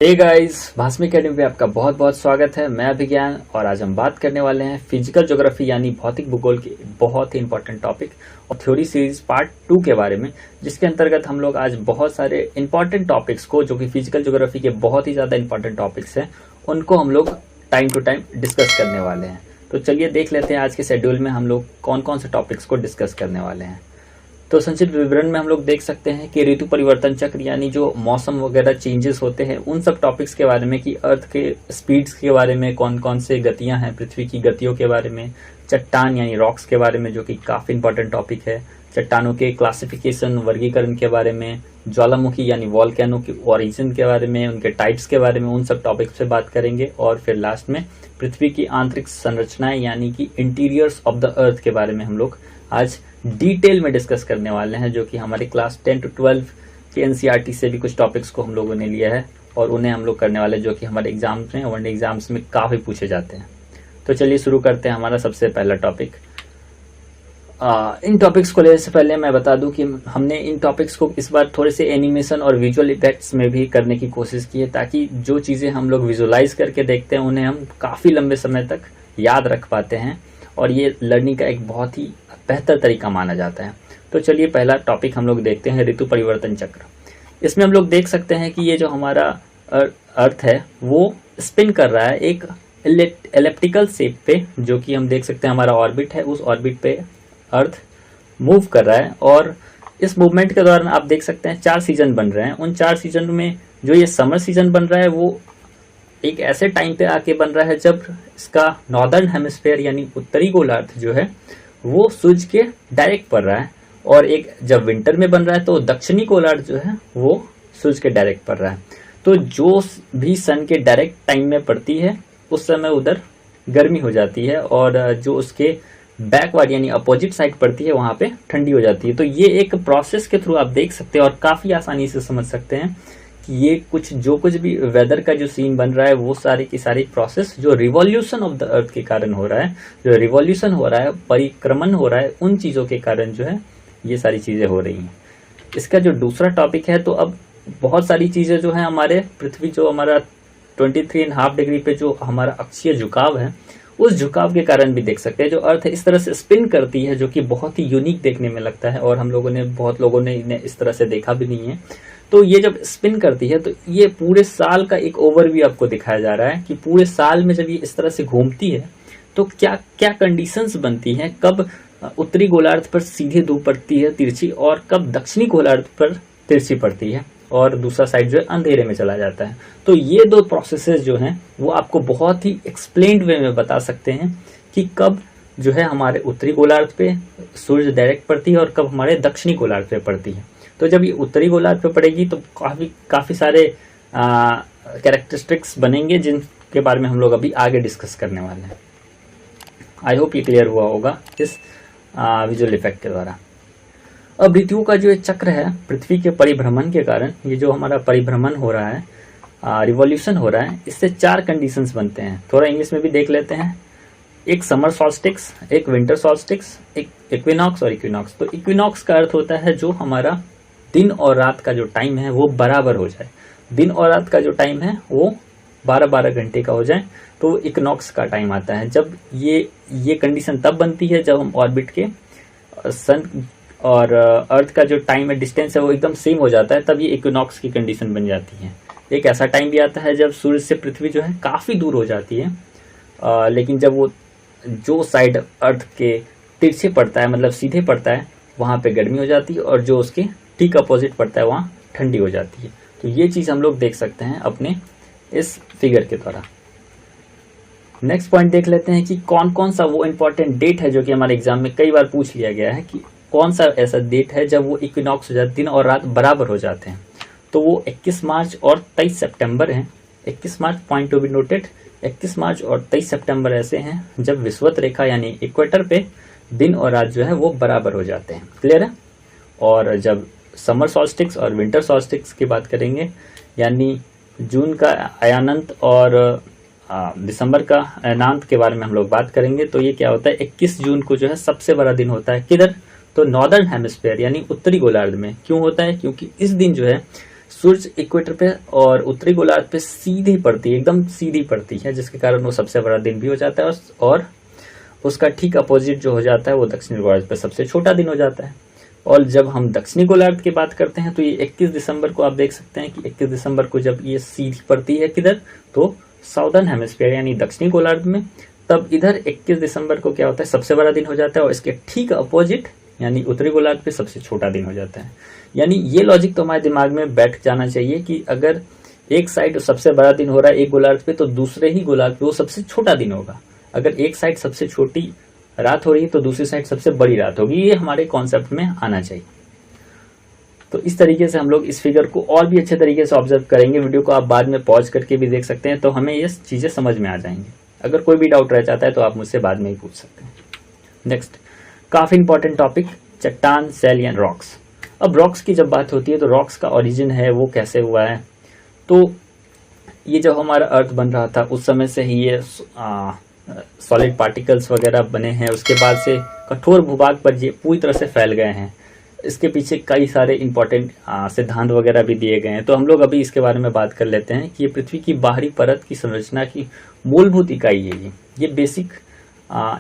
Hey guys, भास्मी academy पे आपका बहुत बहुत स्वागत है। मैं अभिज्ञान और आज हम बात करने वाले हैं फिजिकल ज्योग्राफी यानी भौतिक भूगोल के बहुत ही इंपॉर्टेंट टॉपिक और थ्योरी सीरीज पार्ट 2 के बारे में, जिसके अंतर्गत हम लोग आज बहुत सारे इंपॉर्टेंट टॉपिक्स को, जो कि फिजिकल ज्योग्राफी के बहुत ही ज्यादा इंपॉर्टेंट टॉपिक्स हैं, उनको हम लोग टाइम टू टाइम डिस्कस करने वाले हैं। तो चलिए देख लेते हैं आज के शेड्यूल में हम लोग कौन कौन से टॉपिक्स को डिस्कस करने वाले हैं। तो संक्षिप्त विवरण में हम लोग देख सकते हैं कि ऋतु परिवर्तन चक्र यानी जो मौसम वगैरह चेंजेस होते हैं उन सब टॉपिक्स के बारे में, कि अर्थ के स्पीड्स के बारे में, कौन कौन से गतियां हैं पृथ्वी की गतियों के बारे में, चट्टान यानी रॉक्स के बारे में जो कि काफी इंपॉर्टेंट टॉपिक है, चट्टानों के क्लासिफिकेशन वर्गीकरण के बारे में, ज्वालामुखी यानी वॉल्केनो की ओरिजिन के बारे में, उनके टाइप्स के बारे में, उन सब टॉपिक्स पे बात करेंगे। और फिर लास्ट में पृथ्वी की आंतरिक संरचनाएं यानी कि इंटीरियर्स ऑफ द अर्थ के बारे में हम लोग आज डिटेल में डिस्कस करने वाले हैं, जो कि हमारे क्लास 10 to 12 के एनसीईआरटी से भी कुछ टॉपिक्स को हम लोगों ने लिया है और उन्हें हम लोग करने वाले, जो कि हमारे एग्जाम्स में, वनडे एग्जाम्स में काफी पूछे जाते हैं। तो चलिए शुरू करते हैं हमारा सबसे पहला टॉपिक। इन टॉपिक्स को लेने से पहले मैं बता दूं कि हमने इन टॉपिक्स को इस बार थोड़े से एनिमेशन और विजुअल इफेक्ट्स में भी करने की कोशिश की है, ताकि जो चीजें हम लोग विजुअलाइज करके देखते हैं उन्हें हम काफी लंबे समय तक याद रख पाते हैं, और ये लर्निंग का एक बहुत ही बेहतर तरीका माना जाता है। तो चलिए पहला टॉपिक हम लोग देखते हैं, ऋतु परिवर्तन चक्र। इसमें हम लोग देख सकते हैं कि ये जो हमारा अर्थ है वो स्पिन कर रहा है एक एलिप्टिकल शेप पे, जो कि हम देख सकते हैं हमारा ऑर्बिट है, उस ऑर्बिट पे अर्थ मूव कर रहा है। और इस मूवमेंट के दौरान आप देख सकते हैं 4 सीजन बन रहे हैं। उन 4 सीजन में जो ये समर सीजन बन रहा है वो एक ऐसे टाइम पे आके बन रहा है जब इसका नॉर्दर्न हेमिस्फेयर यानी उत्तरी गोलार्ध जो है वो सूरज के डायरेक्ट पड़ रहा है, और एक जब विंटर में बन रहा है तो दक्षिणी गोलार्ध जो है वो सूरज के डायरेक्ट पड़ रहा है। तो जो भी सन के डायरेक्ट टाइम में पड़ती है उस समय उधर गर्मी हो जाती है, और जो उसके बैकवर्ड यानी अपोजिट साइड पड़ती है वहां पे ठंडी हो जाती है। तो ये एक प्रोसेस के थ्रू आप देख सकते हैं और काफी आसानी से समझ सकते हैं कि ये जो कुछ भी वेदर का जो सीन बन रहा है वो सारी की सारी प्रोसेस जो रिवॉल्यूशन ऑफ द अर्थ के कारण हो रहा है, जो रिवॉल्यूशन हो रहा है, परिक्रमण हो रहा है, उन चीजों के कारण जो है ये सारी चीजें हो रही हैं। इसका जो दूसरा टॉपिक है, तो अब बहुत सारी चीजें जो है हमारे पृथ्वी, जो हमारा 23.5 डिग्री पे जो हमारा अक्षीय झुकाव है, उस झुकाव के कारण भी देख सकते हैं जो अर्थ इस तरह से स्पिन करती है, जो कि बहुत ही यूनिक देखने में लगता है, और हम लोगों ने, बहुत लोगों ने इन्हें इस तरह से देखा भी नहीं है। तो ये जब स्पिन करती है तो ये पूरे साल का एक ओवरव्यू आपको दिखाया जा रहा है कि पूरे साल में जब ये इस तरह से घूमती है तो क्या क्या कंडीशंस बनती हैं, कब उत्तरी गोलार्ध पर सीधे धूप पड़ती है तिरछी, और कब दक्षिणी गोलार्ध पर तिरछी पड़ती है और दूसरा साइड जो है अंधेरे में चला जाता है। तो ये 2 प्रोसेसेस जो हैं वो आपको बहुत ही एक्सप्लेन्ड वे में बता सकते हैं कि कब जो है हमारे उत्तरी गोलार्ध पे सूरज डायरेक्ट पड़ती है और कब हमारे दक्षिणी गोलार्ध पे पड़ती है। तो जब ये उत्तरी गोलार्ध पे पड़ेगी तो काफी सारे कैरेक्टरिस्टिक्स बनेंगे, जिनके बारे में हम लोग अभी आगे डिस्कस करने वाले हैं। आई होप ये क्लियर हुआ होगा इस विजुअल इफेक्ट के द्वारा। अब ऋतुओं का जो चक्र है, पृथ्वी के परिभ्रमण के कारण ये जो हमारा परिभ्रमण हो रहा है, रिवॉल्यूशन हो रहा है, इससे 4 कंडीशंस बनते हैं। थोड़ा इंग्लिश में भी देख लेते हैं। एक समर सॉल्स्टिक्स, एक विंटर सॉल्स्टिक्स, एक इक्विनॉक्स और इक्विनॉक्स। तो इक्विनॉक्स का अर्थ होता है जो हमारा दिन और रात का जो टाइम है वो बराबर हो जाए। दिन और रात का जो टाइम है वो 12-12 घंटे का हो जाए, तो इक्विनॉक्स का टाइम आता है। जब ये कंडीशन तब बनती है जब हम ऑर्बिट के सन और अर्थ का जो टाइम है, डिस्टेंस है, वो एकदम सेम हो जाता है, तब ये इक्विनॉक्स की कंडीशन बन जाती है। एक ऐसा टाइम भी आता है जब सूर्य से पृथ्वी जो है काफी दूर हो जाती है, लेकिन जब वो जो साइड अर्थ के तिरछे पड़ता है, मतलब सीधे पड़ता है, वहां पे गर्मी हो जाती है, और जो उसके ठीक अपोजिट पड़ता है वहां ठंडी हो जाती है। तो ये चीज हम लोग देख सकते हैं अपने इस फिगर के द्वारा। नेक्स्ट पॉइंट देख लेते हैं कि कौन कौन सा वो इंपॉर्टेंट डेट है, जो कि हमारे एग्जाम में कई बार पूछ लिया गया है कि कौन सा ऐसा डेट है जब वो इक्विनॉक्स हो जाता है, दिन और रात बराबर हो जाते हैं। तो वो 21 मार्च और 23 सितंबर है। 21 मार्च पॉइंट टू बी नोटेड, 21 मार्च और 23 सितंबर ऐसे हैं जब विषुवत रेखा यानी इक्वेटर पे दिन और रात जो है वो बराबर हो जाते हैं। क्लियर है। और जब समर सॉल्स्टिक्स और विंटर सॉल्स्टिक्स की बात करेंगे, यानी जून का अयानंत और दिसंबर का अयानांत के बारे में हम लोग बात करेंगे, तो ये क्या होता है, 21 जून को जो है सबसे बड़ा दिन होता है। किधर, तो नॉर्दर्न हेमिस्फेयर यानी उत्तरी गोलार्ध में। क्यों होता है, क्योंकि इस दिन जो है सूरज इक्वेटर पे और उत्तरी गोलार्ध पे सीधी पड़ती है, एकदम सीधी पड़ती है, जिसके कारण वो सबसे बड़ा दिन भी हो जाता है और उसका ठीक अपोजिट जो हो जाता है वो दक्षिणी गोलार्ध पे सबसे छोटा दिन हो जाता है। और जब हम दक्षिणी गोलार्ध की बात करते हैं तो ये 21 दिसंबर को आप देख सकते हैं कि 21 दिसंबर को जब ये सीधी पड़ती है किधर, तो साउदर्न हेमिस्फीयर यानी दक्षिणी गोलार्ध में, तब इधर 21 दिसंबर को क्या होता है, सबसे बड़ा दिन हो जाता है और इसके ठीक अपोजिट यानी उत्तरी गोलार्ध पे सबसे छोटा दिन हो जाता है। यानी ये लॉजिक तो हमारे दिमाग में बैठ जाना चाहिए कि अगर एक साइड सबसे बड़ा दिन हो रहा है एक गोलार्ध पे, तो दूसरे ही गोलार्ध पे वो सबसे छोटा दिन होगा। अगर एक साइड सबसे छोटी रात हो रही है तो दूसरी साइड सबसे बड़ी रात होगी। ये हमारे कॉन्सेप्ट में आना चाहिए। तो इस तरीके से हम लोग इस फिगर को और भी अच्छे तरीके से ऑब्जर्व करेंगे। वीडियो को आप बाद में पॉज करके भी देख सकते हैं, तो हमें ये चीजें समझ में आ जाएंगी। अगर कोई भी डाउट रह जाता है तो आप मुझसे बाद में ही पूछ सकते हैं। नेक्स्ट, काफी इंपॉर्टेंट टॉपिक, चट्टान, सेल एंड रॉक्स। अब रॉक्स की जब बात होती है तो रॉक्स का ओरिजिन है वो कैसे हुआ है, तो ये जब हमारा अर्थ बन रहा था उस समय से ही ये सॉलिड पार्टिकल्स वगैरह बने हैं। उसके बाद से कठोर भूभाग पर ये पूरी तरह से फैल गए हैं। इसके पीछे कई सारे इंपॉर्टेंट सिद्धांत वगैरह भी दिए गए हैं। तो हम लोग अभी इसके बारे में बात कर लेते हैं कि ये पृथ्वी की बाहरी परत की संरचना की मूलभूत इकाई है। ये बेसिक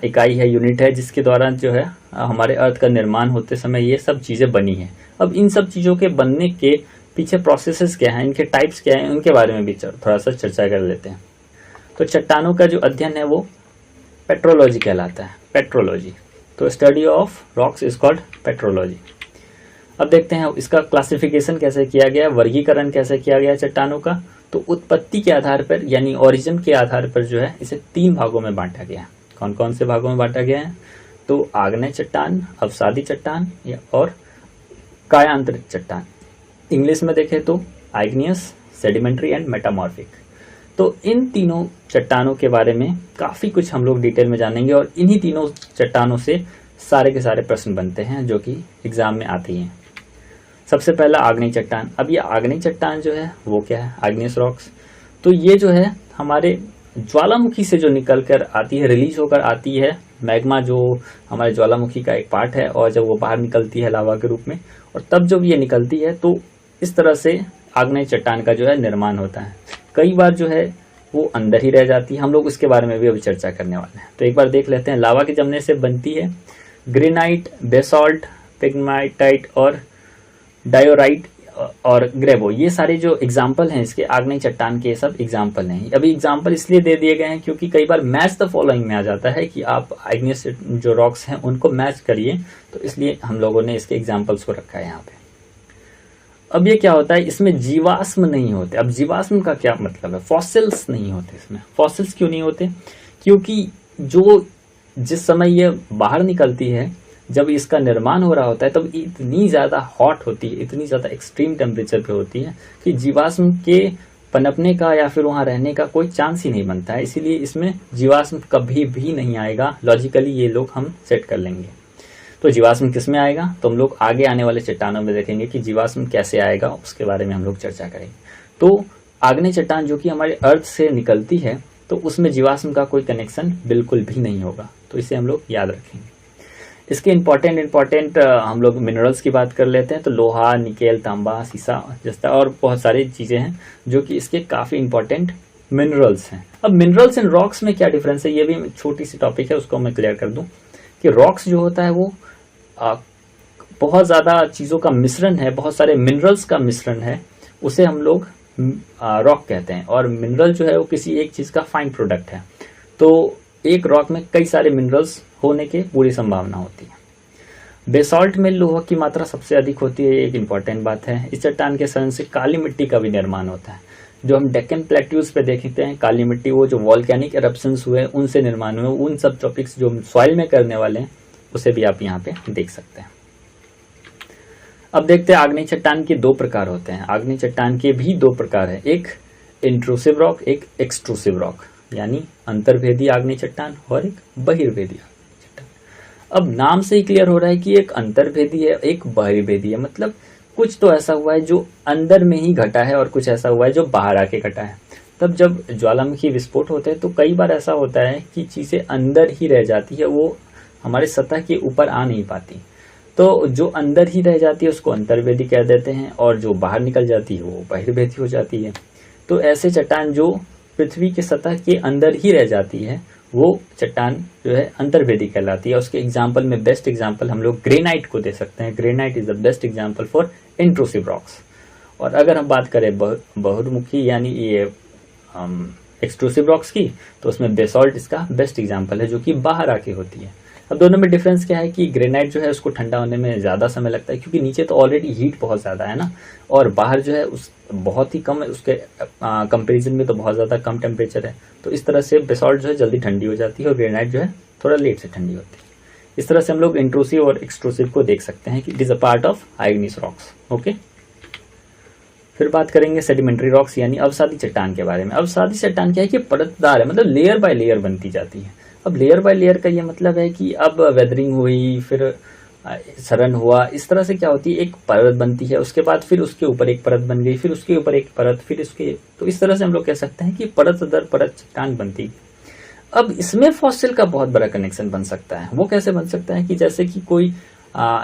इकाई है, यूनिट है, जिसके द्वारा जो है हमारे अर्थ का निर्माण होते समय ये सब चीज़ें बनी हैं। अब इन सब चीज़ों के बनने के पीछे प्रोसेसेस क्या हैं, इनके टाइप्स क्या हैं, उनके बारे में भी थोड़ा सा चर्चा कर लेते हैं। तो चट्टानों का जो अध्ययन है वो पेट्रोलॉजी कहलाता है, पेट्रोलॉजी। तो study of rocks is called petrology. अब देखते हैं इसका क्लासिफिकेशन कैसे किया गया, वर्गीकरण कैसे किया गया चट्टानों का। तो उत्पत्ति के आधार पर यानी ओरिजिन के आधार पर जो है इसे 3 भागों में बांटा गया है। कौन कौन से भागों में बांटा गया है, तो आग्नेय चट्टान, अवसादी चट्टान और कायांतरित चट्टान। इंग्लिश में देखें तो आइग्नियस, सेडिमेंट्री एंड मेटामॉर्फिक। तो इन तीनों चट्टानों के बारे में काफ़ी कुछ हम लोग डिटेल में जानेंगे और इन्हीं तीनों चट्टानों से सारे के सारे प्रश्न बनते हैं जो कि एग्जाम में आती हैं। सबसे पहला आग्नेय चट्टान। अब ये आग्नेय चट्टान जो है वो क्या है, आग्नेयस रॉक्स। तो ये जो है हमारे ज्वालामुखी से जो निकल कर आती है, रिलीज होकर आती है। मैग्मा जो हमारे ज्वालामुखी का एक पार्ट है और जब वो बाहर निकलती है लावा के रूप में, और तब जब ये निकलती है तो इस तरह से आग्नेय चट्टान का जो है निर्माण होता है। कई बार जो है वो अंदर ही रह जाती है। हम लोग उसके बारे में भी अभी चर्चा करने वाले हैं। तो एक बार देख लेते हैं। लावा के जमने से बनती है ग्रेनाइट, बेसॉल्ट, पिग्माटाइट और डायोराइट और ग्रेवो। ये सारे जो एग्जाम्पल हैं इसके आग्नेय चट्टान के सब एग्जाम्पल हैं। अभी एग्जाम्पल इसलिए दे दिए गए हैं क्योंकि कई बार मैच द फॉलोइंग में आ जाता है कि आप आग्नेयस जो रॉक्स हैं उनको मैच करिए, तो इसलिए हम लोगों ने इसके एग्जाम्पल्स को रखा है यहाँ पे। अब ये क्या होता है, इसमें जीवाश्म नहीं होते। अब जीवाश्म का क्या मतलब है, फॉसिल्स नहीं होते इसमें। फॉसिल्स क्यों नहीं होते, क्योंकि जो जिस समय ये बाहर निकलती है, जब इसका निर्माण हो रहा होता है, तब इतनी ज़्यादा हॉट होती है, इतनी ज़्यादा एक्सट्रीम टेम्परेचर पे होती है कि जीवाश्म के पनपने का या फिर वहाँ रहने का कोई चांस ही नहीं बनता है। इसीलिए इसमें जीवाश्म कभी भी नहीं आएगा। लॉजिकली ये लोग हम सेट कर लेंगे। तो जीवाश्म किस में आएगा, तो हम लोग आगे आने वाले चट्टानों में देखेंगे कि जीवाश्म कैसे आएगा, उसके बारे में हम लोग चर्चा करेंगे। तो आग्नेय चट्टान जो कि हमारे अर्थ से निकलती है, तो उसमें जीवाश्म का कोई कनेक्शन बिल्कुल भी नहीं होगा। तो इसे हम लोग याद रखेंगे। इसके इंपॉर्टेंट हम लोग मिनरल्स की बात कर लेते हैं। तो लोहा, निकेल, तांबा, सीसा जस्ता और बहुत सारी चीज़ें हैं जो कि इसके काफ़ी इंपॉर्टेंट मिनरल्स हैं। अब मिनरल्स एंड रॉक्स में क्या डिफरेंस है, ये भी छोटी सी टॉपिक है, उसको मैं क्लियर कर दूं कि रॉक्स जो होता है वो बहुत ज़्यादा चीज़ों का मिश्रण है, बहुत सारे मिनरल्स का मिश्रण है, उसे हम लोग रॉक कहते हैं। और मिनरल जो है वो किसी एक चीज़ का फाइन प्रोडक्ट है। तो एक रॉक में कई सारे मिनरल्स होने की पूरी संभावना होती है। बेसॉल्ट में लोहा की मात्रा सबसे अधिक होती है, एक इम्पॉर्टेंट बात है। इस चट्टान के सड़न से काली मिट्टी का भी निर्माण होता है। जो हम डेक्कन प्लेट्यूज पे देखते हैं काली मिट्टी, वो जो वॉल्केनिक एरप्शंस हुए उनसे निर्माण हुए, उन सब टॉपिक्स जो हम सॉइल में करने वाले हैं उसे भी आप यहाँ पे देख सकते हैं। अब देखते हैं आग्नेय चट्टान के 2 प्रकार होते हैं। आग्नेय चट्टान के भी 2 प्रकार है, एक इंट्रूसिव रॉक, एक एक्सट्रूसिव रॉक, यानी अंतर्भेदी आग्नेय चट्टान और एक बहिर्भेदी आग्नेय चट्टान। अब नाम से ही क्लियर हो रहा है कि एक अंतर्भेदी है, एक बहिर्भेदी है। मतलब कुछ तो ऐसा हुआ है जो अंदर में ही घटा है और कुछ ऐसा हुआ है जो बाहर आके घटा है। तब जब ज्वालामुखी विस्फोट होते हैं तो कई बार ऐसा होता है कि चीज़ें अंदर ही रह जाती है, वो हमारे सतह के ऊपर आ नहीं पाती। तो जो अंदर ही रह जाती है उसको अंतर्वेदी कह देते हैं, और जो बाहर निकल जाती है वो बहिर्वेदी हो जाती है। तो ऐसे चट्टान जो पृथ्वी के सतह के अंदर ही रह जाती है वो चट्टान जो है अंतर्वेदी कहलाती है। उसके एग्जाम्पल में बेस्ट एग्जाम्पल हम लोग ग्रेनाइट को दे सकते हैं। Granite is the best example for intrusive rocks. और अगर हम बात करें बहुमुखी यानी ये एक्सट्रूसिव रॉक्स की, तो उसमें बेसॉल्ट इसका बेस्ट एग्जाम्पल है, जो कि बाहर आके होती है। अब दोनों में डिफरेंस क्या है कि ग्रेनाइट जो है उसको ठंडा होने में ज़्यादा समय लगता है, क्योंकि नीचे तो ऑलरेडी हीट बहुत ज़्यादा है ना, और बाहर जो है उस बहुत ही कम है, उसके कंपैरिजन में तो बहुत ज़्यादा कम टेम्परेचर है। तो इस तरह से बेसॉल्ट जो है जल्दी ठंडी हो जाती है और ग्रेनाइट जो है थोड़ा लेट से ठंडी होती है। इस तरह से हम लोग इंट्रूसिव और एक्सट्रूसिव को देख सकते हैं कि it is a part of igneous rocks. Okay, फिर बात करेंगे सेडिमेंट्री रॉक्स यानी अवसादी चट्टान के बारे में। अवसादी चट्टान क्या है कि परतदार है, मतलब लेयर बाय लेयर बनती जाती है। अब लेयर बाय लेयर का ये मतलब है कि अब वेदरिंग हुई, फिर सड़न हुआ, इस तरह से क्या होती है, एक परत बनती है, उसके बाद फिर उसके ऊपर एक परत बन गई, फिर उसके ऊपर एक परत, फिर उसके, तो इस तरह से हम लोग कह सकते हैं कि परत दर परत चट्टान बनती है। अब इसमें फॉसिल का बहुत बड़ा कनेक्शन बन सकता है। वो कैसे बन सकता है कि जैसे कि कोई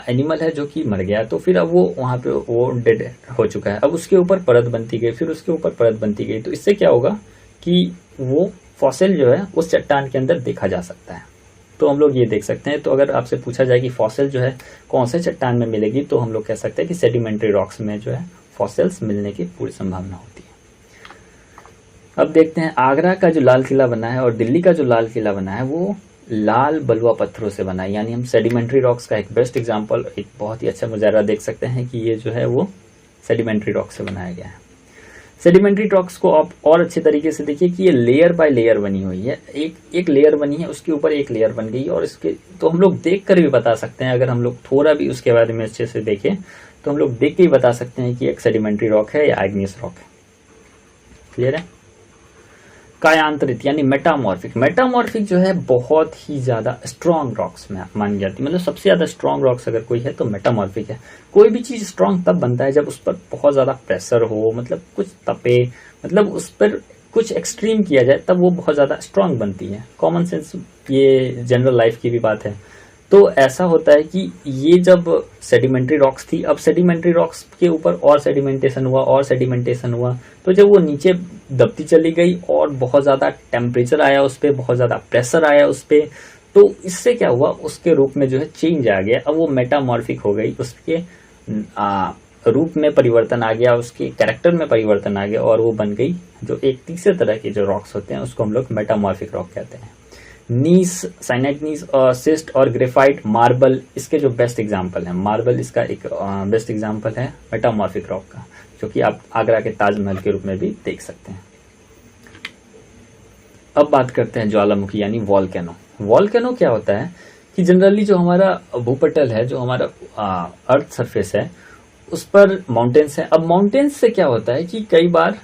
एनिमल है जो कि मर गया, तो फिर अब वो वहां पे वो डेड हो चुका है, अब उसके ऊपर परत बनती गई, फिर उसके ऊपर परत बनती गई, तो इससे क्या होगा कि वो फॉसिल जो है उस चट्टान के अंदर देखा जा सकता है। तो हम लोग ये देख सकते हैं। तो अगर आपसे पूछा जाए कि फॉसिल जो है कौन से चट्टान में मिलेगी, तो हम लोग कह सकते हैं कि सेडिमेंट्री रॉक्स में जो है फॉसिल्स मिलने की पूरी संभावना होती है। अब देखते हैं आगरा का जो लाल किला बना है और दिल्ली का जो लाल किला बना है वो लाल बलुआ पत्थरों से बना है, यानी हम सेडिमेंट्री रॉक्स का एक बेस्ट एग्जांपल, एक बहुत ही अच्छा मुजाहरा देख सकते हैं कि ये जो है वो सेडिमेंट्री रॉक से बनाया गया है। सेडिमेंट्री रॉक्स को आप और अच्छे तरीके से देखिए कि ये लेयर बाय लेयर बनी हुई है, एक लेयर बनी है, उसके ऊपर एक लेयर बन गई, और इसके तो हम लोग देख कर भी बता सकते हैं, अगर हम लोग थोड़ा भी उसके बारे में अच्छे से देखें तो हम लोग देख के ही बता सकते हैं कि एक सेडिमेंट्री रॉक है या आइग्नियस रॉक है। क्लियर है? कायांतरित यानी मेटामॉर्फिक। मेटामॉर्फिक जो है बहुत ही ज्यादा स्ट्रॉन्ग रॉक्स में मानी जाती है, मतलब सबसे ज्यादा स्ट्रॉन्ग रॉक्स अगर कोई है तो मेटामॉर्फिक है। कोई भी चीज स्ट्रॉन्ग तब बनता है जब उस पर बहुत ज्यादा प्रेशर हो, मतलब कुछ तपे, मतलब उस पर कुछ एक्सट्रीम किया जाए, तब वो बहुत ज्यादा स्ट्रॉन्ग बनती है। कॉमन सेंस, ये जनरल लाइफ की भी बात है। तो ऐसा होता है कि ये जब सेडिमेंट्री रॉक्स थी, अब सेडिमेंट्री रॉक्स के ऊपर और सेडिमेंटेशन हुआ और सेडिमेंटेशन हुआ, तो जब वो नीचे दबती चली गई और बहुत ज्यादा टेम्परेचर आया उस पर, बहुत ज्यादा प्रेशर आया उस पर, तो इससे क्या हुआ, उसके रूप में जो है चेंज आ गया। अब वो मेटामॉर्फिक हो गई, उसके रूप में परिवर्तन आ गया, उसके कैरेक्टर में परिवर्तन आ गया, और वो बन गई जो एक तीसरे तरह के जो रॉक्स होते हैं उसको हम लोग मेटामॉर्फिक रॉक कहते हैं। नीस, साइनाइड नीस, सिस्ट और ग्रेफाइट, मार्बल इसके जो बेस्ट एग्जाम्पल है। मार्बल इसका एक बेस्ट एग्जाम्पल है मेटामॉर्फिक रॉक का, जो कि आप आगरा के ताजमहल के रूप में भी देख सकते हैं। अब बात करते हैं ज्वालामुखी यानी वॉल्केनो। वॉल्केनो क्या होता है कि जनरली जो हमारा भूपटल है, जो हमारा अर्थ सरफेस है, उस पर माउंटेन्स है। अब माउंटेन्स से क्या होता है कि कई बार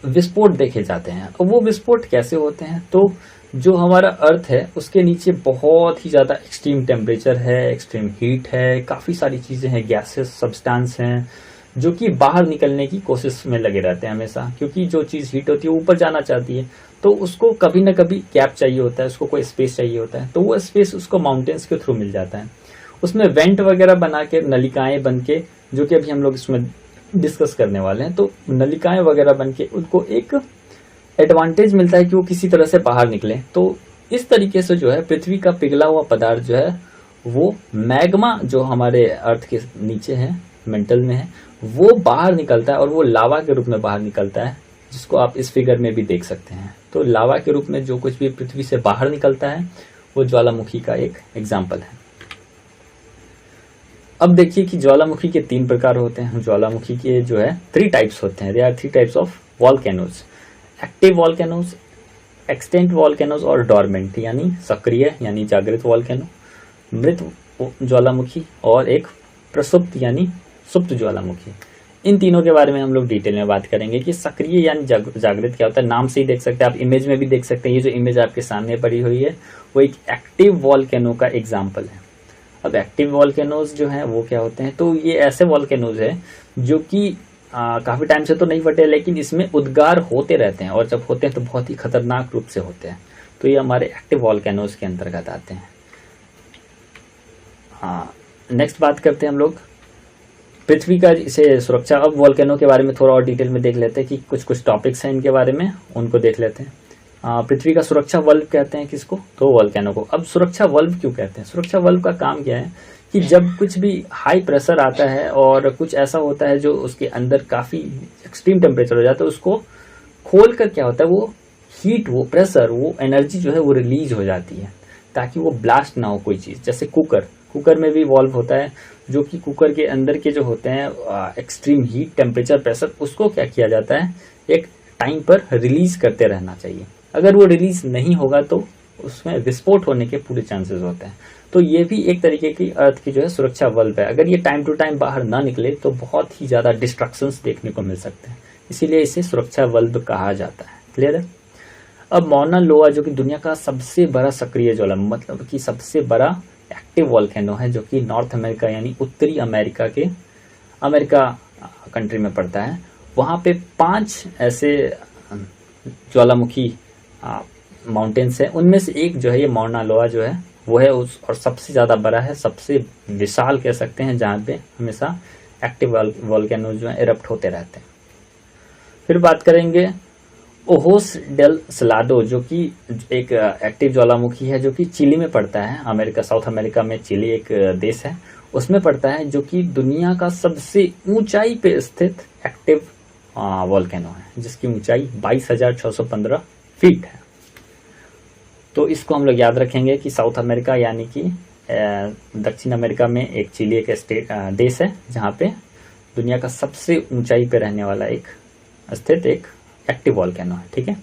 विस्फोट देखे जाते हैं। अब वो विस्फोट कैसे होते हैं, तो जो हमारा अर्थ है उसके नीचे बहुत ही ज्यादा एक्सट्रीम टेम्परेचर है, एक्सट्रीम हीट है, काफी सारी चीजें हैं, गैसेस, सब्सटेंस हैं, जो कि बाहर निकलने की कोशिश में लगे रहते हैं हमेशा, क्योंकि जो चीज हीट होती है वो ऊपर जाना चाहती है, तो उसको कभी ना कभी गैप चाहिए होता है, उसको कोई स्पेस चाहिए होता है, तो वो स्पेस उसको माउंटेन्स के थ्रू मिल जाता है। उसमें वेंट वगैरह बना के, नलिकाएं बन के, जो कि अभी हम लोग इसमें डिस्कस करने वाले हैं, तो नलिकाएं वगैरह बन के उनको एक एडवांटेज मिलता है कि वो किसी तरह से बाहर निकले। तो इस तरीके से जो है पृथ्वी का पिघला हुआ पदार्थ जो है वो मैग्मा, जो हमारे अर्थ के नीचे है, मेंटल में है, वो बाहर निकलता है और वो लावा के रूप में बाहर निकलता है, जिसको आप इस फिगर में भी देख सकते हैं। तो लावा के रूप में जो कुछ भी पृथ्वी से बाहर निकलता है वो ज्वालामुखी का एक एग्जाम्पल है। अब देखिए कि ज्वालामुखी के 3 प्रकार होते हैं। ज्वालामुखी के जो है 3 टाइप्स होते हैं। There are 3 types of volcanoes: active volcanoes, extent volcanoes और डॉर्मेंट यानी सक्रिय यानी जागृत वॉल्केनो, मृत ज्वालामुखी और एक प्रसुप्त यानी सुप्त ज्वालामुखी। इन तीनों के बारे में हम लोग डिटेल में बात करेंगे कि सक्रिय यानी जागृत क्या होता है। नाम से ही देख सकते हैं आप, इमेज में भी देख सकते हैं। ये जो इमेज आपके सामने पड़ी हुई है वो एक एक्टिव वॉल्केनो का एग्जाम्पल है। अब एक्टिव वॉल्केनोज जो है वो क्या होते हैं, तो ये ऐसे वॉल्केनोज है जो कि काफी टाइम से तो नहीं फटे, लेकिन इसमें उद्गार होते रहते हैं, और जब होते हैं तो बहुत ही खतरनाक रूप से होते हैं। तो ये हमारे एक्टिव वॉल्केनोज के अंतर्गत आते हैं। नेक्स्ट बात करते हैं हम लोग पृथ्वी का इसे सुरक्षा। अब वॉल्केनो के बारे में थोड़ा और डिटेल में देख लेते हैं कि कुछ कुछ टॉपिक्स हैं इनके बारे में, उनको देख लेते हैं। पृथ्वी का सुरक्षा वल्व कहते हैं किसको? तो वॉल्केनो को। अब सुरक्षा वल्व क्यों कहते हैं? सुरक्षा वल्व का काम क्या है कि जब कुछ भी हाई प्रेशर आता है और कुछ ऐसा होता है जो उसके अंदर काफी एक्सट्रीम टेम्परेचर हो जाता है, उसको खोल कर क्या होता है, वो हीट, वो प्रेशर, वो एनर्जी जो है वो रिलीज हो जाती है ताकि वो ब्लास्ट ना हो कोई चीज। जैसे कुकर में भी वॉल्व होता है जो कि कुकर के अंदर के जो होते हैं एक्सट्रीम हीट, टेम्परेचर, प्रेशर, उसको क्या किया जाता है, एक टाइम पर रिलीज करते रहना चाहिए। अगर वो रिलीज नहीं होगा तो उसमें विस्फोट होने के पूरे चांसेस होते हैं। तो ये भी एक तरीके की अर्थ की जो है सुरक्षा वल्व है। अगर ये टाइम टू टाइम बाहर ना निकले तो बहुत ही ज्यादा डिस्ट्रक्शंस देखने को मिल सकते हैं, इसीलिए इसे सुरक्षा वल्व कहा जाता है। क्लियर है? अब मौना लोआ जो कि दुनिया का सबसे बड़ा सक्रिय ज्वालामुखी, मतलब कि सबसे बड़ा एक्टिव वॉल्केनो है, जो कि नॉर्थ अमेरिका यानी उत्तरी अमेरिका कंट्री में पड़ता है। वहां पे 5 ऐसे ज्वालामुखी माउंटेन्स है, उनमें से एक जो है ये मौना लोआ जो है वो है उस, और सबसे ज्यादा बड़ा है, सबसे विशाल कह सकते हैं, जहाँ पे हमेशा एक्टिव वॉल्केनो जो है इरप्ट होते रहते हैं। फिर बात करेंगे ओहोस डेल सलाडो, जो कि एक एक्टिव ज्वालामुखी है जो कि चिली में पड़ता है। अमेरिका, साउथ अमेरिका में चिली एक देश है, उसमें पड़ता है, जो कि दुनिया का सबसे ऊंचाई पे स्थित एक्टिव वॉल्केनो है, जिसकी ऊंचाई 22,615 फीट है। तो इसको हम लोग याद रखेंगे कि साउथ अमेरिका यानी कि दक्षिण अमेरिका में एक चिली एक देश है जहाँ पे दुनिया का सबसे ऊंचाई पे रहने वाला एक स्थित एक एक्टिव वॉल्केनो है। ठीक है,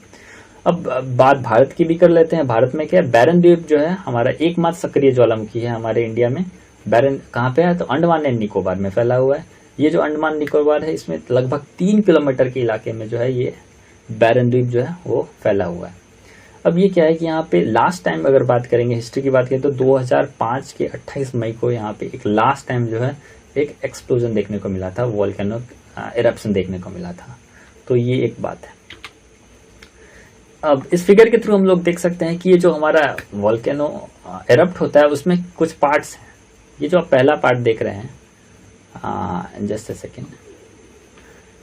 अब बात भारत की भी कर लेते हैं। भारत में क्या है, बैरन द्वीप जो है हमारा एकमात्र सक्रिय ज्वालामुखी है हमारे इंडिया में। बैरन कहाँ पे है, तो अंडमान एंड निकोबार में फैला हुआ है। ये जो अंडमान निकोबार है, इसमें लगभग 3 किलोमीटर के इलाके में जो है ये बैरन द्वीप जो है वो फैला हुआ है। अब ये क्या है कि यहाँ पे लास्ट टाइम अगर बात करेंगे, हिस्ट्री की बात करें, तो 2005 के 28 मई को यहाँ पे एक लास्ट टाइम जो है एक एक्सप्लोजन देखने को मिला था, वॉल्केनो इरप्शन देखने को मिला था। तो ये एक बात है। अब इस फिगर के थ्रू हम लोग देख सकते हैं कि ये जो हमारा वॉल्केनो इरप्ट होता है उसमें कुछ पार्ट्स हैं। ये जो आप पहला पार्ट देख रहे हैं, जस्ट अ सेकेंड,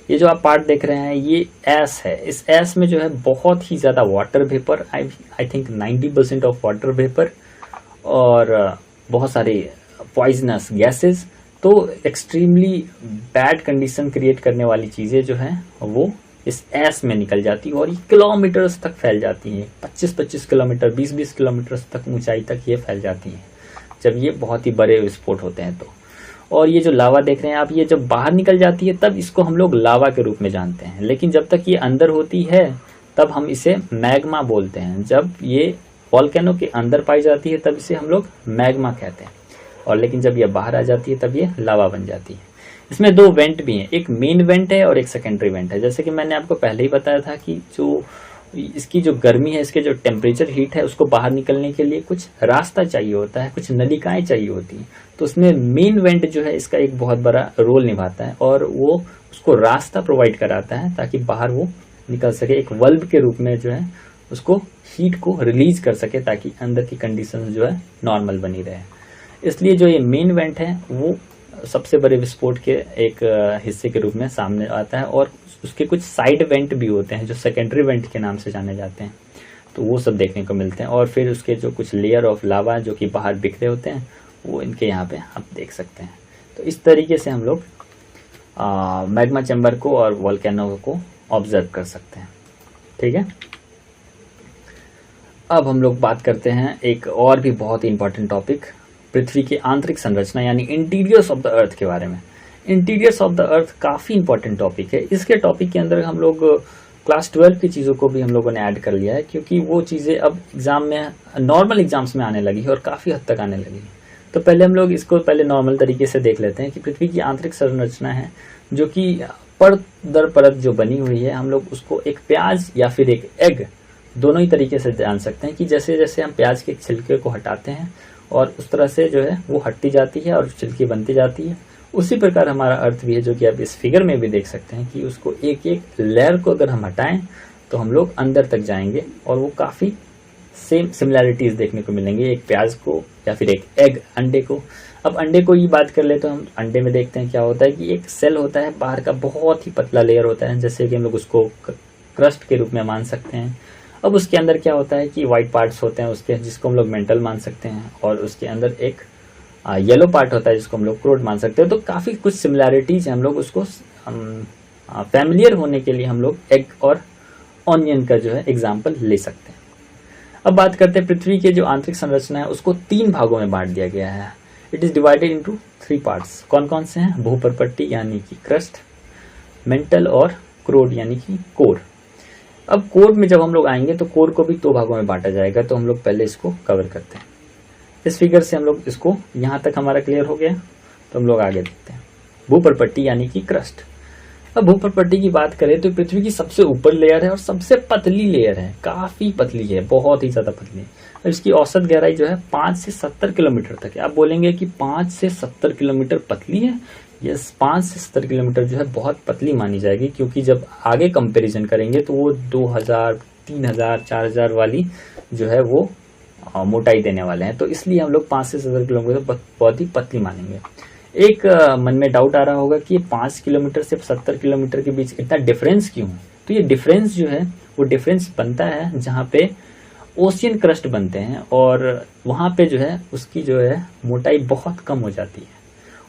ये जो आप पार्ट देख रहे हैं ये ऐश है। इस ऐश में जो है बहुत ही ज्यादा water vapour, I think 90% of water vapour और बहुत सारे पॉइजनस गैसेस। तो एक्सट्रीमली बैड कंडीशन क्रिएट करने वाली चीजें जो हैं वो इस ऐश में निकल जाती है और ये किलोमीटर्स तक फैल जाती हैं। 25-25 किलोमीटर, 20-20 किलोमीटर तक ऊंचाई तक ये फैल जाती हैं जब ये बहुत ही बड़े विस्फोट होते हैं। तो और ये जो लावा देख रहे हैं आप, ये जब बाहर निकल जाती है तब इसको हम लोग लावा के रूप में जानते हैं, लेकिन जब तक ये अंदर होती है तब हम इसे मैग्मा बोलते हैं। जब ये वॉल्केनो के अंदर पाई जाती है तब इसे हम लोग मैग्मा कहते हैं, और लेकिन जब ये बाहर आ जाती है तब ये लावा बन जाती है। इसमें 2 वेंट भी हैं, एक मेन वेंट है और एक सेकेंडरी वेंट है। जैसे कि मैंने आपको पहले ही बताया था कि जो इसकी जो गर्मी है, इसके जो टेम्परेचर हीट है, उसको बाहर निकलने के लिए कुछ रास्ता चाहिए होता है, कुछ नलिकाएं चाहिए होती हैं। तो उसमें मेन वेंट जो है इसका एक बहुत बड़ा रोल निभाता है और वो उसको रास्ता प्रोवाइड कराता है ताकि बाहर वो निकल सके, एक वल्व के रूप में जो है उसको हीट को रिलीज कर सके ताकि अंदर की कंडीशन जो है नॉर्मल बनी रहे। इसलिए जो ये मेन वेंट है वो सबसे बड़े विस्फोट के एक हिस्से के रूप में सामने आता है, और उसके कुछ साइड वेंट भी होते हैं जो सेकेंडरी वेंट के नाम से जाने जाते हैं। तो वो सब देखने को मिलते हैं, और फिर उसके जो कुछ लेयर ऑफ लावा जो कि बाहर बिखरे होते हैं वो इनके यहाँ पे आप देख सकते हैं। तो इस तरीके से हम लोग मैग्मा चैम्बर को और वॉल्केनो को ऑब्जर्व कर सकते हैं। ठीक है, अब हम लोग बात करते हैं एक और भी बहुत ही इंपॉर्टेंट टॉपिक, पृथ्वी की आंतरिक संरचना यानी इंटीरियर्स ऑफ द अर्थ के बारे में। इंटीरियर्स ऑफ द अर्थ काफी इंपॉर्टेंट टॉपिक है। इसके टॉपिक के अंदर हम लोग क्लास 12 की चीजों को भी हम लोगों ने ऐड कर लिया है, क्योंकि वो चीजें अब एग्जाम में, नॉर्मल एग्जाम्स में आने लगी है और काफी हद तक आने लगी है। तो पहले हम लोग इसको पहले नॉर्मल तरीके से देख लेते हैं कि पृथ्वी की आंतरिक संरचना है जो कि परत दर परत जो बनी हुई है, हम लोग उसको एक प्याज या फिर एक एग, दोनों ही तरीके से जान सकते हैं कि जैसे जैसे हम प्याज के छिलके को हटाते हैं और उस तरह से जो है वो हटती जाती है और छिलकी बनती जाती है, उसी प्रकार हमारा अर्थ भी है, जो कि आप इस फिगर में भी देख सकते हैं कि उसको एक एक लेयर को अगर हम हटाएं तो हम लोग अंदर तक जाएंगे और वो काफी सेम सिमिलैरिटीज देखने को मिलेंगे एक प्याज को या फिर एक एग अंडे को। अब अंडे को ही बात कर ले तो हम अंडे में देखते हैं क्या होता है कि एक सेल होता है बाहर का, बहुत ही पतला लेयर होता है, जैसे कि हम लोग उसको क्रस्ट के रूप में मान सकते हैं। अब उसके अंदर क्या होता है कि वाइट पार्ट्स होते हैं उसके, जिसको हम लोग मेंटल मान सकते हैं, और उसके अंदर एक येलो पार्ट होता है जिसको हम लोग क्रोड मान सकते हैं। तो काफ़ी कुछ सिमिलैरिटीज है, हम लोग उसको फैमिलियर होने के लिए हम लोग एग और ऑनियन का जो है एग्जाम्पल ले सकते हैं। अब बात करते हैं पृथ्वी के जो आंतरिक संरचना है उसको 3 भागों में बांट दिया गया है। It is divided into 3 parts. कौन कौन से हैं? भूपर्पट्टी यानी कि क्रस्ट, मेंटल और क्रोड यानी कि कोर। अब कोर में जब हम लोग आएंगे तो कोर को भी 2 भागों में बांटा जाएगा, तो हम लोग पहले इसको कवर करते हैं। इस फिगर से हम लोग इसको, यहाँ तक हमारा क्लियर हो गया, तो हम लोग आगे देखते हैं। भूपर्पट्टी यानी कि क्रस्ट। अब भूपर्पट्टी की बात करें तो पृथ्वी की सबसे ऊपर लेयर है और सबसे पतली लेयर है, काफी पतली है, बहुत ही ज्यादा पतली है। और इसकी औसत गहराई जो है 5 से 70 किलोमीटर तक है। आप बोलेंगे कि 5 से 70 किलोमीटर पतली है। यस, 5 से 70 किलोमीटर जो है बहुत पतली मानी जाएगी, क्योंकि जब आगे कंपैरिजन करेंगे तो वो 2000, 3000, 4000 वाली जो है वो मोटाई देने वाले हैं। तो इसलिए हम लोग 5 से 70 किलोमीटर बहुत ही पतली मानेंगे। एक मन में डाउट आ रहा होगा कि 5 किलोमीटर से 70 किलोमीटर के बीच इतना डिफरेंस क्यों है? तो ये डिफरेंस जो है वो डिफरेंस बनता है जहाँ पे ओशियन क्रस्ट बनते हैं और वहाँ पे जो है उसकी जो है मोटाई बहुत कम हो जाती है,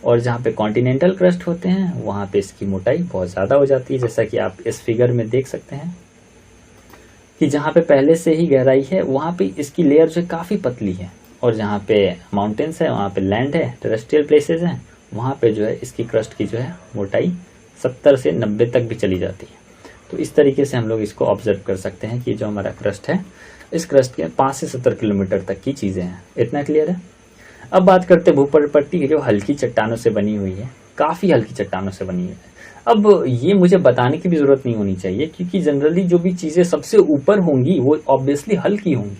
और जहाँ पे कॉन्टिनेंटल क्रस्ट होते हैं वहाँ पे इसकी मोटाई बहुत ज़्यादा हो जाती है। जैसा कि आप इस फिगर में देख सकते हैं कि जहाँ पे पहले से ही गहराई है वहाँ पे इसकी लेयर जो है काफ़ी पतली है, और जहाँ पे माउंटेन्स है वहाँ पे लैंड है, टेरेस्ट्रियल प्लेसेस हैं, वहाँ पे जो है इसकी क्रस्ट की जो है मोटाई 70 से 90 तक भी चली जाती है। तो इस तरीके से हम लोग इसको ऑब्जर्व कर सकते हैं कि जो हमारा क्रस्ट है, इस क्रस्ट के 5 से 70 किलोमीटर तक की चीज़ें हैं। इतना क्लियर है? अब बात करते हैं भूपर्पट्टी की, जो हल्की चट्टानों से बनी हुई है, काफ़ी हल्की चट्टानों से बनी है। अब ये मुझे बताने की भी ज़रूरत नहीं होनी चाहिए, क्योंकि जनरली जो भी चीज़ें सबसे ऊपर होंगी वो ऑब्वियसली हल्की होंगी।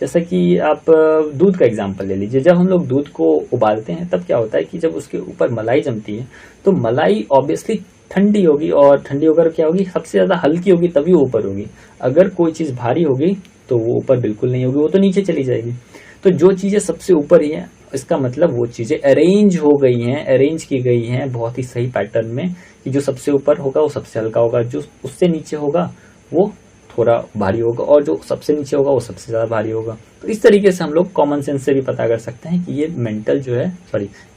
जैसा कि आप दूध का एग्जांपल ले लीजिए। जब हम लोग दूध को उबालते हैं तब क्या होता है कि जब उसके ऊपर मलाई जमती है तो मलाई ऑब्वियसली ठंडी होगी, और ठंडी होकर क्या होगी, सबसे ज़्यादा हल्की होगी तभी वो ऊपर होगी। अगर कोई चीज़ भारी होगी तो वो ऊपर बिल्कुल नहीं होगी, वो तो नीचे चली जाएगी। तो जो चीज़ें सबसे ऊपर ही है, इसका मतलब वो चीज़ें अरेंज हो गई हैं, अरेंज की गई हैं बहुत ही सही पैटर्न में, कि जो सबसे ऊपर होगा वो सबसे हल्का होगा, जो उससे नीचे होगा वो थोड़ा भारी होगा, और जो सबसे नीचे होगा वो सबसे ज़्यादा भारी होगा। तो इस तरीके से हम लोग कॉमन सेंस से भी पता कर सकते हैं कि ये मेंटल जो है,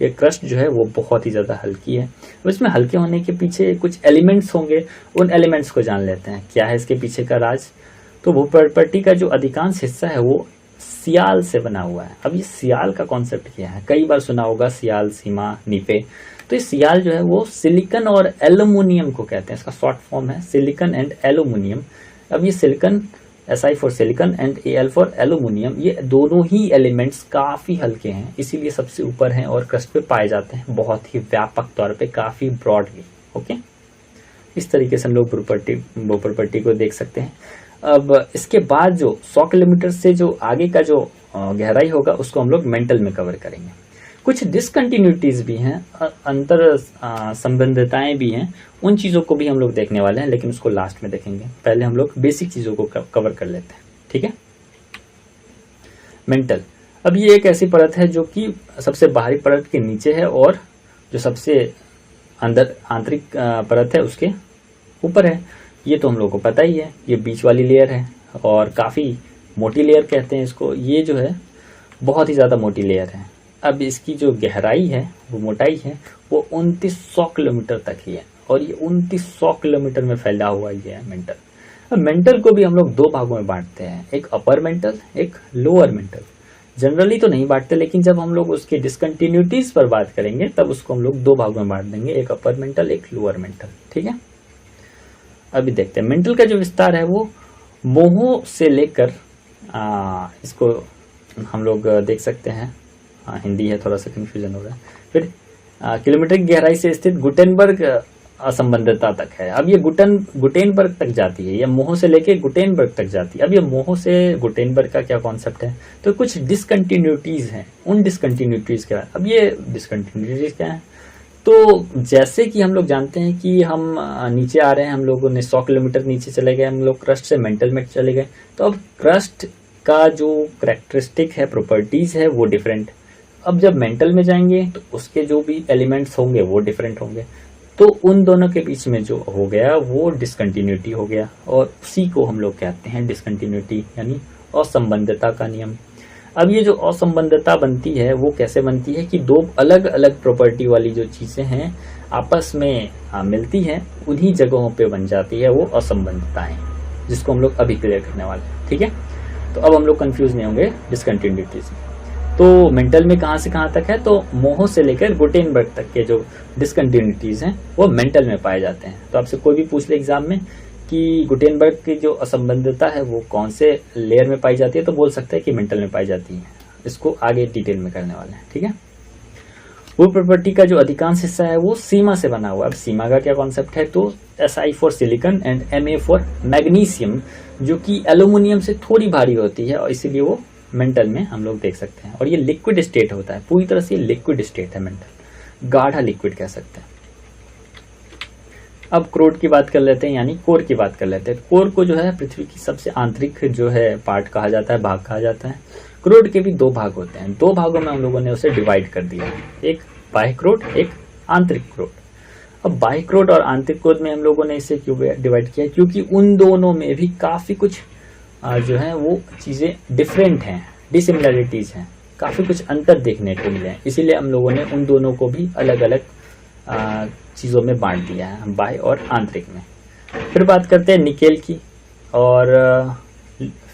ये क्रस्ट जो है वो बहुत ही ज़्यादा हल्की है। अब इसमें हल्के होने के पीछे कुछ एलिमेंट्स होंगे, उन एलिमेंट्स को जान लेते हैं क्या है इसके पीछे का राज। तो भूपर्पट्टी का जो अधिकांश हिस्सा है वो सियाल से बना हुआ है। अब ये सियाल का कॉन्सेप्ट क्या है? कई बार सुना होगा सियाल, सीमा, नीपे। तो ये सियाल जो है वो सिलिकन और एल्यूमिनियम को कहते हैं, इसका शॉर्ट फॉर्म है सिलिकन एंड एल्यूमिनियम। अब ये silicon, SI for silicon and AL for aluminium, ये दोनों ही एलिमेंट्स काफ़ी हल्के हैं, इसीलिए सबसे ऊपर हैं और क्रस्ट पे पाए जाते हैं बहुत ही व्यापक तौर पे, काफ़ी ब्रॉडली। ओके, इस तरीके से हम लोग भूपर्पट्टी को देख सकते हैं। अब इसके बाद जो 100 किलोमीटर से जो आगे का जो गहराई होगा उसको हम लोग मेंटल में कवर करेंगे। कुछ डिसकंटिन्यूटीज भी हैं, अंतर संबंधिताएं भी हैं, उन चीज़ों को भी हम लोग देखने वाले हैं, लेकिन उसको लास्ट में देखेंगे। पहले हम लोग बेसिक चीज़ों को कवर कर लेते हैं, ठीक है। मेंटल, अब ये एक ऐसी परत है जो कि सबसे बाहरी परत के नीचे है और जो सबसे अंदर आंतरिक परत है उसके ऊपर है। ये तो हम लोगों को पता ही है, ये बीच वाली लेयर है और काफ़ी मोटी लेयर कहते हैं इसको। ये जो है बहुत ही ज़्यादा मोटी लेयर है। अब इसकी जो गहराई है, वो मोटाई है, वो 2900 किलोमीटर तक ही है, और ये 2900 किलोमीटर में फैला हुआ ये है मेंटल। अब मेंटल को भी हम लोग 2 भागों में बांटते हैं, एक अपर मेंटल, एक लोअर मेंटल। जनरली तो नहीं बांटते, लेकिन जब हम लोग उसके डिसकंटिन्यूटीज पर बात करेंगे तब उसको हम लोग 2 भागों में बांट देंगे, एक अपर मेंटल, एक लोअर मेंटल, ठीक है। अभी देखते हैं मेंटल का जो विस्तार है वो मोहो से लेकर इसको हम लोग देख सकते हैं, हिंदी है थोड़ा सा कंफ्यूजन हो रहा है। फिर किलोमीटर की गहराई से स्थित गुटेनबर्ग असंबंधितता तक है। अब ये गुटेनबर्ग तक जाती है, या मोहो से लेके गुटेनबर्ग तक जाती है। अब ये मोहो से गुटेनबर्ग का क्या कॉन्सेप्ट है? तो कुछ डिसकंटिन्यूटीज हैं, उन डिसकंटिन्यूटीज क्या है? अब ये डिसकंटिन्यूटीज क्या है? तो जैसे कि हम लोग जानते हैं कि हम नीचे आ रहे हैं, हम लोगों ने 100 किलोमीटर नीचे चले गए, हम लोग क्रस्ट से मेंटल में चले गए। तो अब क्रस्ट का जो करेक्टरिस्टिक है, प्रॉपर्टीज है, वो डिफरेंट। अब जब मेंटल में जाएंगे तो उसके जो भी एलिमेंट्स होंगे वो डिफरेंट होंगे, तो उन दोनों के बीच में जो हो गया वो डिसकंटिन्यूटी हो गया, और उसी को हम लोग कहते हैं डिसकंटिन्यूटी, यानी असंबद्धता का नियम। अब ये जो असंबद्धता बनती है वो कैसे बनती है कि दो अलग अलग प्रॉपर्टी वाली जो चीजें हैं आपस में मिलती हैं, उन्हीं जगहों पे बन जाती है वो असंबद्धताएं, जिसको हम लोग अभी क्लियर करने वाले हैं। ठीक है, तो अब हम लोग कंफ्यूज नहीं होंगे डिसकंटिन्यूटीज में। तो मेंटल में कहाँ से कहाँ तक है, तो मोहो से लेकर गुटेनबर्ग तक के जो डिसकंटिन्यूटीज हैं वो मेंटल में पाए जाते हैं। तो आपसे कोई भी पूछ ले एग्जाम में कि गुटेनबर्ग की जो असंबद्धता है वो कौन से लेयर में पाई जाती है, तो बोल सकते हैं कि मेंटल में पाई जाती है। इसको आगे डिटेल में करने वाले हैं। ठीक है, वो प्रॉपर्टी का जो अधिकांश हिस्सा है वो सीमा से बना हुआ है। अब सीमा का क्या कॉन्सेप्ट है, तो Si for silicon and Ma for magnesium, जो कि एल्यूमिनियम से थोड़ी भारी होती है और इसीलिए वो मेंटल में हम लोग देख सकते हैं। और ये लिक्विड स्टेट होता है, पूरी तरह से लिक्विड स्टेट है मेंटल, गाढ़ा लिक्विड कह सकते हैं। अब क्रोड की बात कर लेते हैं, यानी कोर की बात कर लेते हैं। कोर को जो है पृथ्वी की सबसे आंतरिक जो है पार्ट कहा जाता है, भाग कहा जाता है। क्रोड के भी दो भाग होते हैं, दो भागों में हम लोगों ने उसे डिवाइड कर दिया है, एक बाह्य क्रोड, एक आंतरिक क्रोड। अब बाह्य क्रोड और आंतरिक क्रोड में हम लोगों ने इसे क्यों डिवाइड किया, क्योंकि उन दोनों में भी काफी कुछ जो है वो चीजें डिफरेंट हैं, डिसिमिलरिटीज हैं, काफी कुछ अंतर देखने को मिले हैं, इसीलिए हम लोगों ने उन दोनों को भी अलग अलग चीजों में बांट दिया है, बाह्य और आंतरिक में। फिर बात करते हैं निकेल की और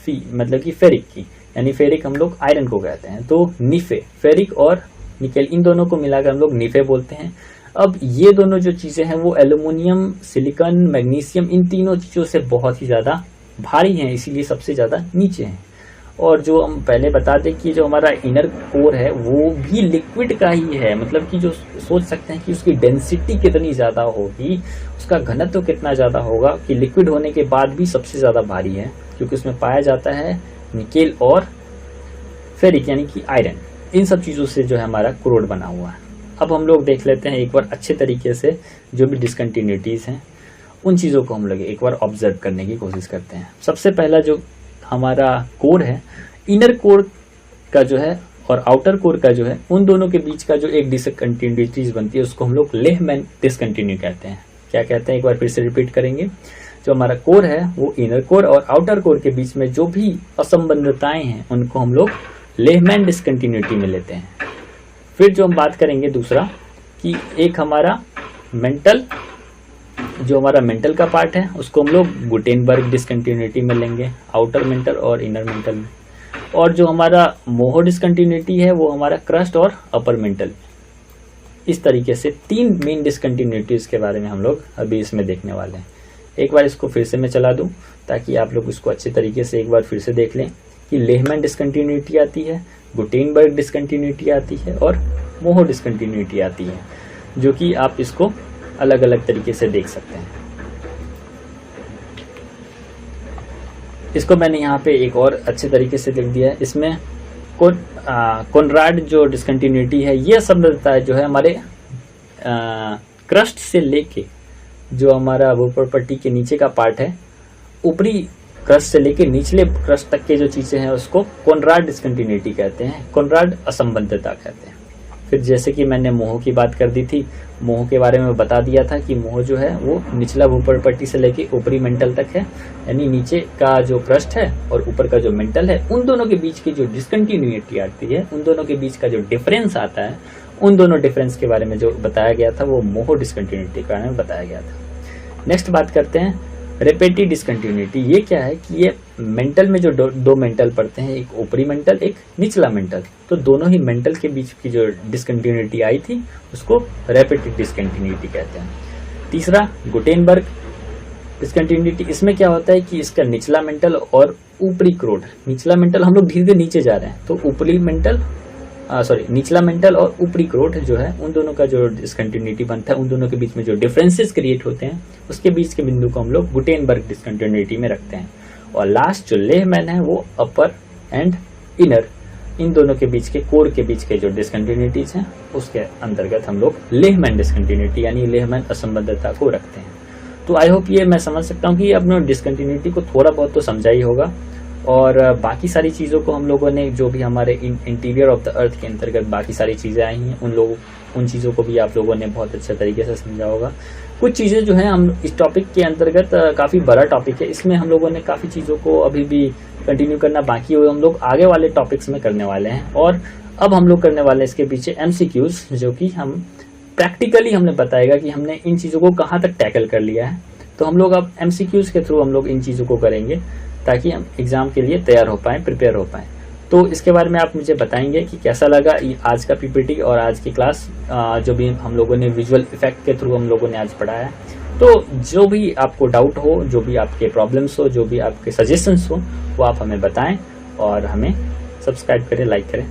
मतलब कि फेरिक की, यानी फेरिक हम लोग आयरन को कहते हैं, तो निफे, फेरिक और निकेल इन दोनों को मिलाकर हम लोग निफे बोलते हैं। अब ये दोनों जो चीजें हैं वो एल्यूमिनियम, सिलिकॉन, मैग्नीशियम, इन तीनों चीजों से बहुत ही ज्यादा भारी हैं, इसीलिए सबसे ज्यादा नीचे हैं। और जो हम पहले बता दें कि जो हमारा इनर कोर है वो भी लिक्विड का ही है, मतलब कि जो सोच सकते हैं कि उसकी डेंसिटी कितनी ज्यादा होगी, उसका घनत्व कितना ज्यादा होगा कि लिक्विड होने के बाद भी सबसे ज्यादा भारी है, क्योंकि उसमें पाया जाता है निकेल और फेरिक यानी कि आयरन। इन सब चीजों से जो है हमारा क्रोड बना हुआ है। अब हम लोग देख लेते हैं एक बार अच्छे तरीके से जो भी डिसकंटिन्यूटीज हैं उन चीजों को हम लोग एक बार ऑब्जर्व करने की कोशिश करते हैं। सबसे पहला जो हमारा कोर है, इनर कोर का जो है और आउटर कोर का जो है, उन दोनों के बीच का जो एक डिसकंटिन्यूटीज बनती है उसको हम लोग लेहमैन डिसकंटिन्यू कहते हैं। क्या कहते हैं, एक बार फिर से रिपीट करेंगे। जो हमारा कोर है वो इनर कोर और आउटर कोर के बीच में जो भी असंबद्धताएं हैं उनको हम लोग लेहमैन डिसकंटिन्यूटी में लेते हैं। फिर जो हम बात करेंगे दूसरा कि एक हमारा मेंटल, जो हमारा मेंटल का पार्ट है उसको हम लोग गुटेनबर्ग डिसकंटिन्यूटी में लेंगे, आउटर मेंटल और इनर मेंटल में। और जो हमारा मोहो डिसकंटिन्यूटी है वो हमारा क्रस्ट और अपर मेंटल। इस तरीके से तीन मेन डिसकंटिन्यूटीज के बारे में हम लोग अभी इसमें देखने वाले हैं। एक बार इसको फिर से मैं चला दूं ताकि आप लोग इसको अच्छे तरीके से एक बार फिर से देख लें कि लेहमैन डिसकंटिन्यूटी आती है, गुटेनबर्ग डिसकंटिन्यूटी आती है और मोहो डिसकंटिन्यूटी आती है, जो कि आप इसको अलग अलग तरीके से देख सकते हैं। इसको मैंने यहाँ पे एक और अच्छे तरीके से लिख दिया है। इसमें कॉनराड जो डिसकंटिन्यूटी है ये असंबद्धता जो है हमारे क्रस्ट से लेके जो हमारा वो प्रॉपर्टी के नीचे का पार्ट है, ऊपरी क्रस्ट से लेके निचले क्रस्ट तक के जो चीजें हैं उसको कॉनराड डिसकंटिन्यूटी कहते हैं, कॉनराड असंबद्धता कहते हैं। फिर जैसे कि मैंने मोहो की बात कर दी थी, मोहो के बारे में बता दिया था कि मोहो जो है वो निचला भूपटपट्टी से लेके ऊपरी मेंटल तक है, यानी नीचे का जो क्रस्ट है और ऊपर का जो मेंटल है उन दोनों के बीच की जो डिसकंटिन्यूटी आती है, उन दोनों के बीच का जो डिफरेंस आता है, उन दोनों डिफरेंस के बारे में जो बताया गया था वो मोहो डिसकंटिन्यूटी के बारे में बताया गया था। नेक्स्ट बात करते हैं रेपेटिव डिसकंटिन्यूटी। ये क्या है कि ये मेंटल में जो दो मेंटल पड़ते हैं, एक ऊपरी मेंटल एक निचला मेंटल, तो दोनों ही मेंटल के बीच की जो डिसकंटिन्यूटी आई थी उसको रेपेटिव डिसकंटिन्यूटी कहते हैं। तीसरा गुटेनबर्ग डिसकंटिन्यूटी। इसमें क्या होता है कि इसका निचला मेंटल और ऊपरी क्रोड, निचला मेंटल हम लोग धीरे धीरे नीचे जा रहे हैं तो ऊपरी मेंटल निचला मेंटल और ऊपरी क्रोड जो है उन दोनों का जो डिसकंटिन्यूटी बनता है, उन दोनों के बीच में जो डिफरेंसेस क्रिएट होते हैं उसके बीच के बिंदु को हम लोग गुटेनबर्ग डिसकंटिन्यूटी में रखते हैं। और लास्ट जो लेहमैन है वो अपर एंड इनर, इन दोनों के बीच के कोर के बीच के जो डिसकंटिन्यूटीज हैं उसके अंतर्गत हम लोग लेहमैन डिसकंटिन्यूटी यानी लेहमैन असंबद्धता को रखते हैं। तो आई होप ये मैं समझ सकता हूँ कि आपने डिसकंटिन्यूटी को थोड़ा बहुत तो समझा ही होगा। और बाकी सारी चीज़ों को हम लोगों ने, जो भी हमारे इंटीरियर ऑफ द अर्थ के अंतर्गत बाकी सारी चीज़ें आई हैं, उन चीज़ों को भी आप लोगों ने बहुत अच्छे तरीके से समझा होगा। कुछ चीज़ें जो है हम इस टॉपिक के अंतर्गत, काफ़ी बड़ा टॉपिक है, इसमें हम लोगों ने काफ़ी चीज़ों को अभी भी कंटिन्यू करना बाकी है, हम लोग आगे वाले टॉपिक्स में करने वाले हैं। और अब हम लोग करने वाले हैं इसके पीछे MCQs, जो कि हम प्रैक्टिकली हमने बताएगा कि हमने इन चीज़ों को कहाँ तक टैकल कर लिया है। तो हम लोग अब MCQs के थ्रू हम लोग इन चीज़ों को करेंगे ताकि हम एग्ज़ाम के लिए तैयार हो पाएँ, प्रिपेयर हो पाएँ। तो इसके बारे में आप मुझे बताएंगे कि कैसा लगा ये आज का PPT और आज की क्लास, जो भी हम लोगों ने विजुअल इफेक्ट के थ्रू हम लोगों ने आज पढ़ाया है। तो जो भी आपको डाउट हो, जो भी आपके प्रॉब्लम्स हो, जो भी आपके सजेशंस हो, वो आप हमें बताएं और हमें सब्सक्राइब करें, लाइक करें।